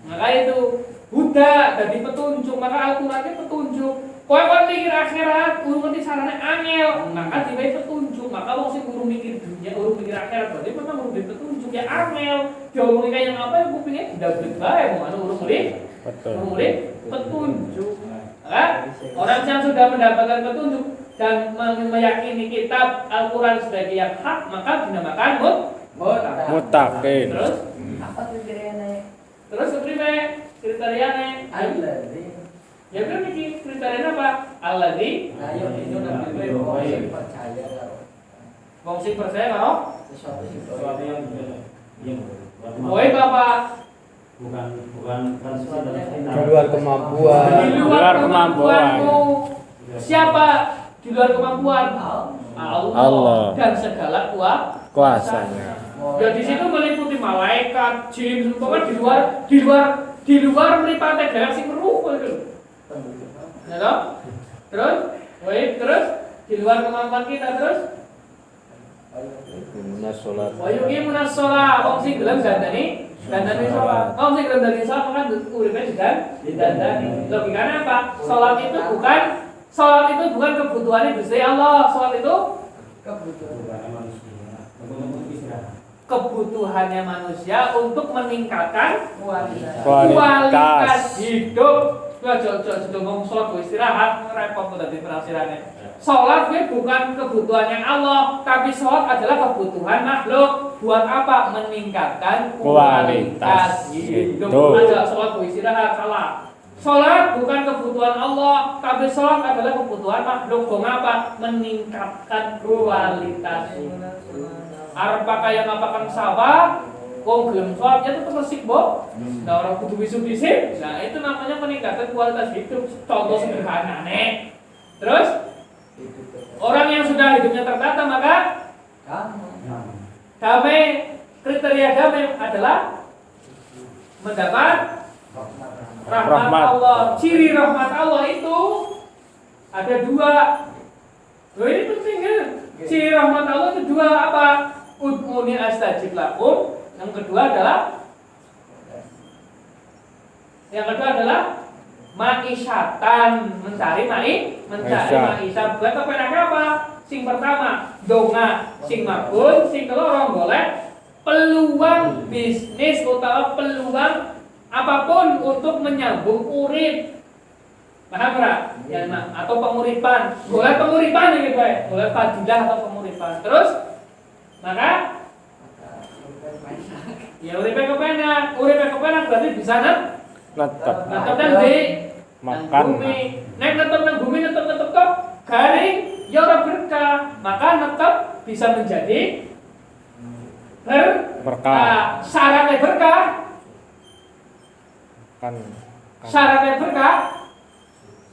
Maka itu Buddha jadi petunjuk, maka Al-Qur'an itu petunjuk. Kowe kon mikir akhirat, kudu ngerti carane angel, maka diwehi petunjuk. Maka wong sing kudu mikir dunia, kudu mikir akhirat, berarti memang kudu petunjuk ya angel. Diomongin kayak yang apa ya kupingnya didablet bae mau anu urung uli petunjuk. Maka orang yang sudah mendapatkan petunjuk dan meyakini kitab Al-Quran sebagai yang hak, maka dinamakan Muttaqin. Terus apa kriterianya? terus kriterianya ya kan ini kriterianya apa? Alladzi Ayo itu nanti percaya. Wong sing percaya karo Sesuatu sing sesuatu yang kowe Bapak bukan Di luar kemampuan. di luar kemampuanmu. Siapa di luar kemampuan? Allah. Dan segala Kuasanya. Ya di situ meliputi malaikat, jin, pokoknya di luar mripate galaksi meruh itu. Ya toh? Terus, terus di luar kemampuan kita terus. Munas sholat. Wa yuqimunas shalah, wong sing gelem dandani salat. Wong sing gelem dandani salat kan uripe didandani. Logikanya apa? Salat itu bukan kebutuhan Gusti Allah. Salat itu kebutuhannya manusia untuk meningkatkan kualitas hidup. Aja ngomong salat istirahat, repot tuh dadi penafsirannya. Salat bukan kebutuhan yang Allah, tapi salat adalah kebutuhan makhluk. Buat apa? Meningkatkan kualitas hidup. Aja salat istirahat salah. Salat bukan kebutuhan Allah, tapi salat adalah kebutuhan makhluk. Bung apa? Meningkatkan kualitas hidup. Arep pakai yang ngapakan sawah, wong gelem salatnya itu resik, Bo. Nah, orang kudu wisu dhisik. Nah, itu namanya meningkatkan kualitas hidup. Contoh sederhana nih. Terus orang yang sudah hidupnya tertata maka damai, kriteria damai adalah mendapat rahmat Allah. Ciri rahmat Allah itu ada dua. Loh, ini penting kan? Ciri rahmat Allah itu dua apa? Ud'uni astajib lakum. Yang kedua adalah ma'isyatan, mencari ma'isat. Buat kepenake apa? Sing pertama, donga, sing makbul, sing keloro golek peluang bisnis utawa peluang apapun untuk menyambung urip. Paham ora? Ya, atau penguripan. Golek penguripan iki bae, golek fadilah atau penguripan. Terus maka ya uripe kepenak berarti bisa Netep. dan di Makan. bumi. Nek netep nang bumi netep tok garing ya ora berkah. Maka netep bisa menjadi Berkah. Syaratnya berkah. Syaratnya berkah.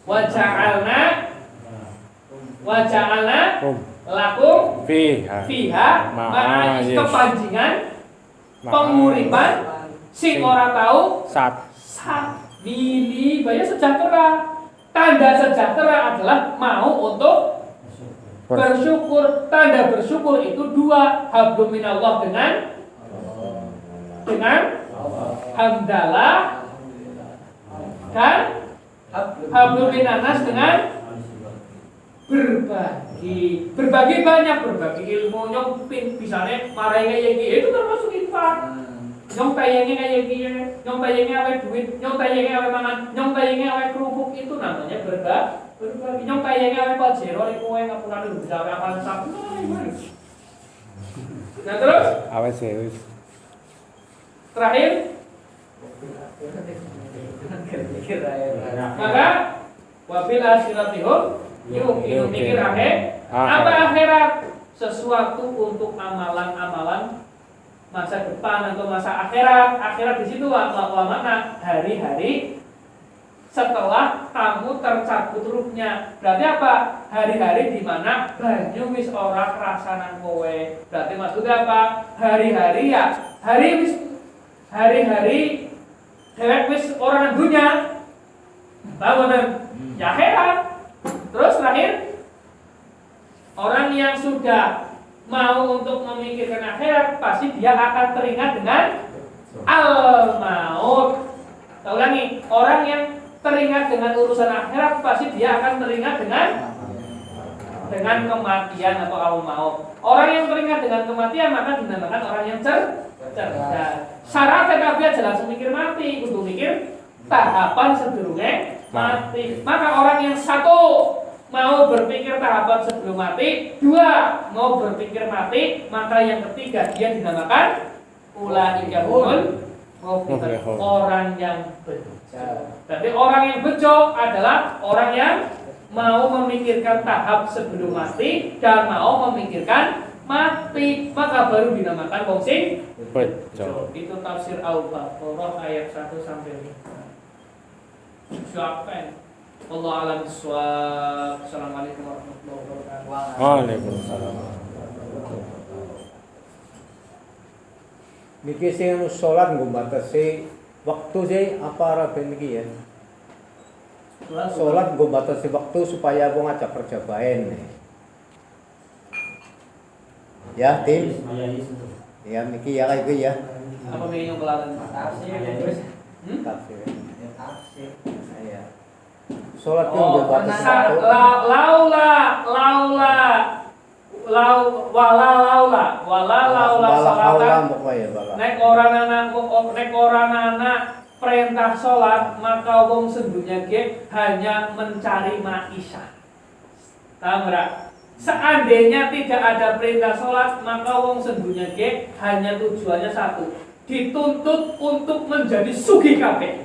Wa ja'alna lakum fiha ma'is, kepanjingan penguripan sing ora tahu mili banyak sejahtera. Tanda sejahtera adalah mau untuk bersyukur. Tanda bersyukur itu dua, hablum minallah dengan hamdalah, kan hablum minanas dengan berbagi banyak, berbagi ilmu. Nyong bisane marai kayak gini itu termasuk infak. Nyong tayangnya kayak gini, nyong tayangnya awet duit, nyong tayangnya awet mangan, nyong tayangnya awet kerupuk, itu namanya berbagi. Nyong tayangnya awet pajero, itu yang ngapungan itu bisa awet apaan sapu. Nah terus Awet serius. terakhir, maka wabil akhiratihum yuk mikir apa akhirat? Sesuatu untuk amalan-amalan masa depan atau masa akhirat. Akhirat di situ mana? Hari-hari setelah kamu tercabut ruhnya. Berarti apa? Hari-hari di mana banyu wis ora kerasanan kowe. Berarti maksudnya apa? Hari-hari ya, hari-hari dewek wis ora nang dunya. Tahu kan? Ya akhirat. Terus terakhir, orang yang sudah mau untuk memikirkan akhirat pasti dia akan teringat dengan al-maut. Kita ulangi, orang yang teringat dengan urusan akhirat pasti dia akan teringat dengan kematian atau al-maut. Orang yang teringat dengan kematian maka dinamakan orang yang cerdas. Syaratnya tapi aja langsung mikir mati, kudu mikir tahapan sebelumnya mati. Maka orang yang satu mau berpikir tahapan sebelum mati, dua mau berpikir mati, maka yang ketiga dia dinamakan ulaika humul muflihun, orang yang bejo. Jadi orang yang bejo adalah orang yang mau memikirkan tahap sebelum mati dan mau memikirkan mati, maka baru dinamakan wong sing bejo. Itu tafsir Al-Baqarah ayat 1 sampai 5. Siapa? Allah alam bisawab. Assalamualaikum warahmatullahi wabarakatuh. Waalaikumsalam. Niki sing salat nggo batasi waktu sih apa raben niki ya? Salat nggo batasi waktu supaya wong aja kerja baen. Ya, tim. Ya, niki ya kayak gitu ya. Apa yang kelaran? Tafsir. Tafsir. Tafsir. Iya. Salat ku nggo batasi waktu. Laula salatan. Pokoknya bala. Nek ora anak perintah sholat, maka wong sedunya ge hanya mencari maisha. Tahu nggak? Seandainya tidak ada perintah sholat, maka wong sedunya ge hanya tujuannya satu, dituntut untuk menjadi sugih kabeh.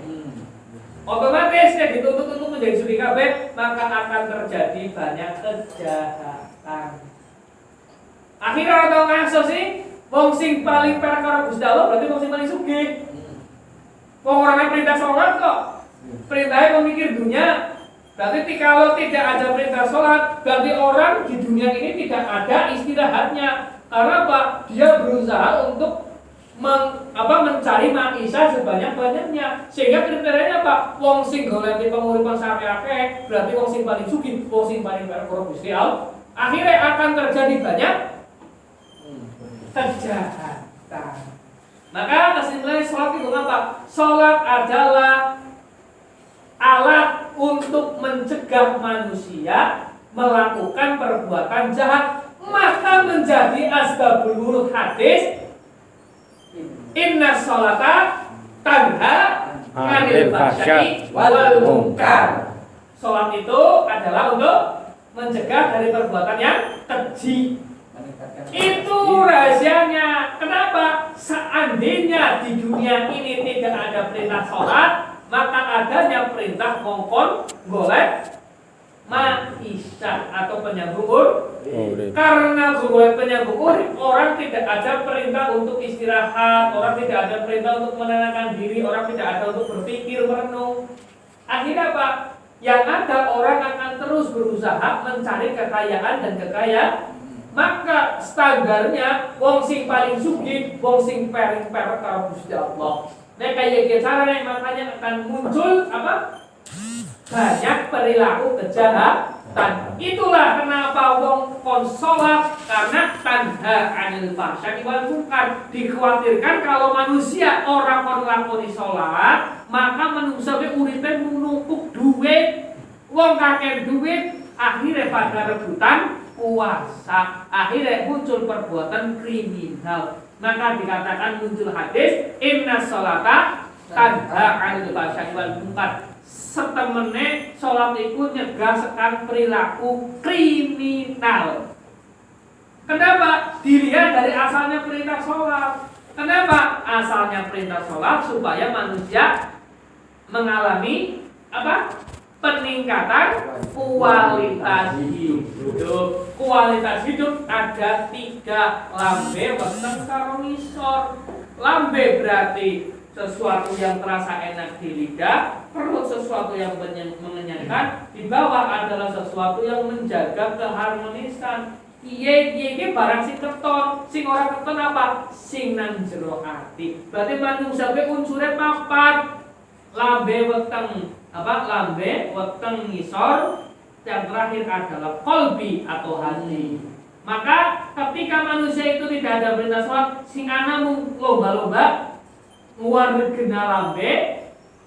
Otomatis ya dituntut untuk menjadi sugih kabeh, maka akan terjadi banyak kejahatan. Akhirnya orang tahu ngaso sih, wong sing paling perkara karo Gusti Allah berarti wong sing paling sugih. Wong orangnya perintah sholat kok, perintahnya memikir dunia. Berarti kalau tidak ada perintah sholat, berarti orang di dunia ini tidak ada istirahatnya. Karena apa? Dia berusaha untuk mencari maisha sebanyak-banyaknya. Sehingga kriterianya apa? Wong sing golek penguripan sampe akeh, berarti wong sing paling sugih, wong sing paling perkara Gusti Allah. Akhirnya akan terjadi banyak kejahatan. Maka kesimpulannya sholat itu apa? Sholat adalah alat untuk mencegah manusia melakukan perbuatan jahat. Maka menjadi asbabul wurud hadis inna sholata tanha anil fahsya'i wal munkar. Sholat itu adalah untuk mencegah dari perbuatan yang keji. Itu rahasianya. Kenapa? Seandainya di dunia ini tidak ada perintah sholat, maka adanya perintah ngongkon golek maisha atau penyambung urip. Karena golek penyambung urip, orang tidak ada perintah untuk istirahat, orang tidak ada perintah untuk menenangkan diri, orang tidak ada untuk berpikir merenung. Akhirnya apa? Yang ada orang akan terus berusaha mencari kekayaan dan kekayaan. Maka standarnya wong sing paling sugih, wong sing paling karo Gusti Allah. Nek kaya carane makanya akan muncul apa? Banyak perilaku kejahatan. Itulah kenapa wong kon salat karena tanha anil fahsya'i wal munkar. Dikhawatirkan kalau manusia orang kon lakoni salat, maka manusia uripe numpuk duit. Wong kakek duit akhirnya pada rebutan puasa, akhirnya muncul perbuatan kriminal. Maka dikatakan muncul hadis inna sholata tanha 'anil fahsya'i wal munkar. Setemene sholat itu nyegah sekan perilaku kriminal. Kenapa? Dilihat dari asalnya perintah sholat. Kenapa? Asalnya perintah sholat supaya manusia mengalami apa? Peningkatan kualitas hidup. Kualitas hidup ada 3, lambe, weteng, karo ngisor. Lambe berarti sesuatu yang terasa enak di lidah, perut sesuatu yang mengenyangkan, di bawah adalah sesuatu yang menjaga keharmonisan. Iye barang sing keton, sing ora keton apa? Sing nang jero ati. Berarti manungsa kuwi unsure papat. Lambe, weteng, lambe, weteng, ngisor. Yang terakhir adalah kolbi atau hati. Maka ketika manusia itu tidak ada perintah sholat, sing ana mung lomba-lomba nguwarigna lambe,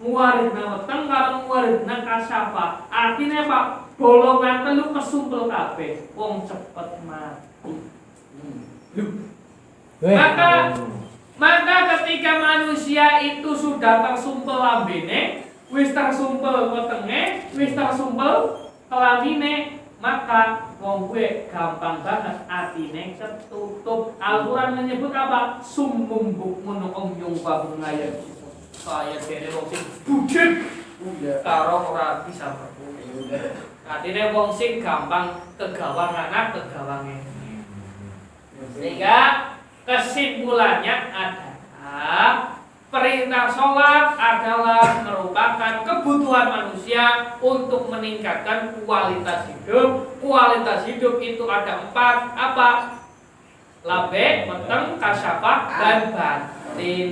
nguwarigna weteng, karo nguwarigna kasyafa. Artinya apa? Bolongan telu kesumpel kabeh, wong cepet mati. Maka ketika manusia itu sudah tersumpel lambene, wis tersumpel wetenge, wis tersumpel kelamine, maka wong kuwi gampang banget atine ketutup. Al-Qur'an menyebut apa? Summum bukmun umyun fahum la yabsirun. Kaya dene wong sing bujuk karo ora bisa berpikir. Atine wong sing gampang kegawang anak kegawange. Sehingga kesimpulannya adalah perintah sholat adalah merupakan kebutuhan manusia untuk meningkatkan kualitas hidup. Kualitas hidup itu ada 4, apa? Labe, meteng, kasyafah, dan batin.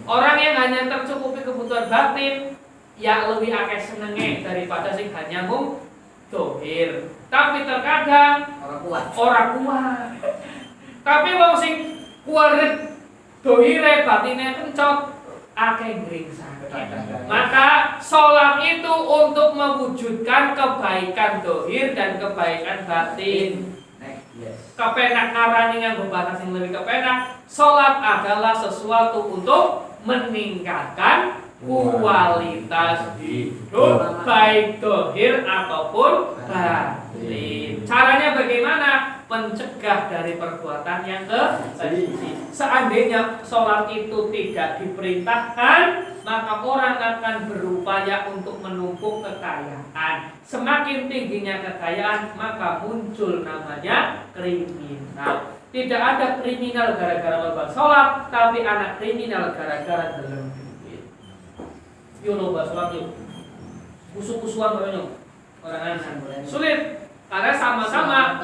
Orang yang hanya tercukupi kebutuhan batin, ya lebih akeh senenge daripada sing hanya mung dohir. Tapi terkadang orang kuat. Tapi wong sing kuarit dohire batine kencot akeh ngringsak. Maka sholat itu untuk mewujudkan kebaikan dohir dan kebaikan batin. Kepenak ngarani nganggo bahasa sing lebih kepenak, sholat adalah sesuatu untuk meningkatkan kualitas hidup baik dohir ataupun batin. Caranya bagaimana? Mencegah dari perbuatan yang keji. Seandainya sholat itu tidak diperintahkan, maka orang akan berupaya untuk menumpuk kekayaan. Semakin tingginya kekayaan, maka muncul namanya kriminal. Tidak ada kriminal gara-gara lepas sholat, tapi anak kriminal gara-gara dalam duit. Yuk loba sholat yuk. Kusu-kusuan orang anak sulit. Karena sama-sama,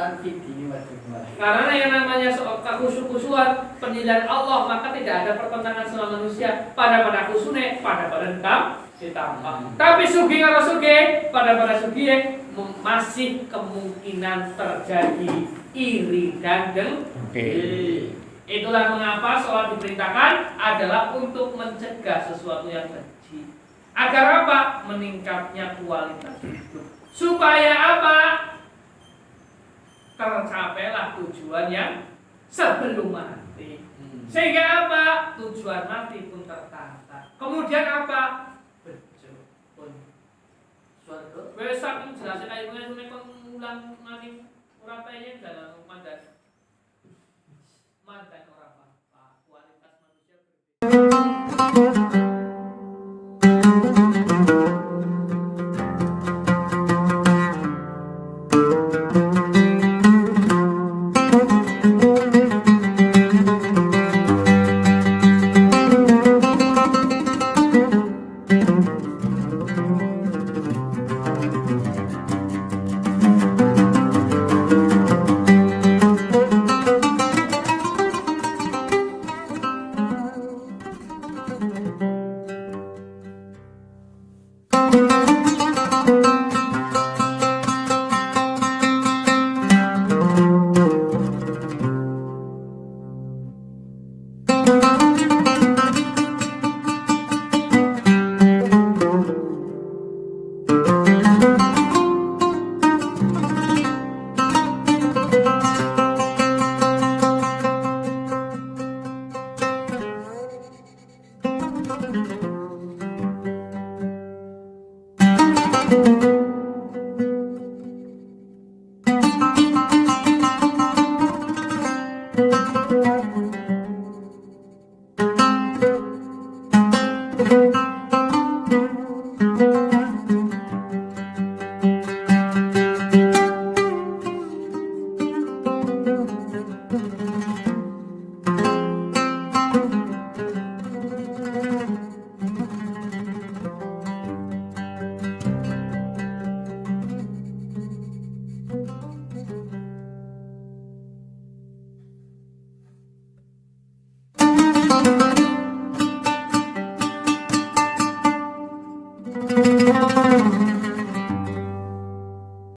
karena yang namanya khusyuk-khusyuan penilaian Allah, maka tidak ada pertentangan sama manusia. Pada khusune, pada dendam ditambah. Tapi sugi karo sugi, pada sugi masih kemungkinan terjadi iri dan dengki. Itulah mengapa sholat diperintahkan adalah untuk mencegah sesuatu yang keji. Agar apa? Meningkatnya kualitas hidup. Supaya apa? Tercapailah tujuan yang sebelum mati. Sehingga apa? Tujuan mati pun tertata. Kemudian apa? Bejo pun suarga. Besok ini jelasin aja mengenai pengulang mati ora pengen dalam mandan ora apa kualitas manusia.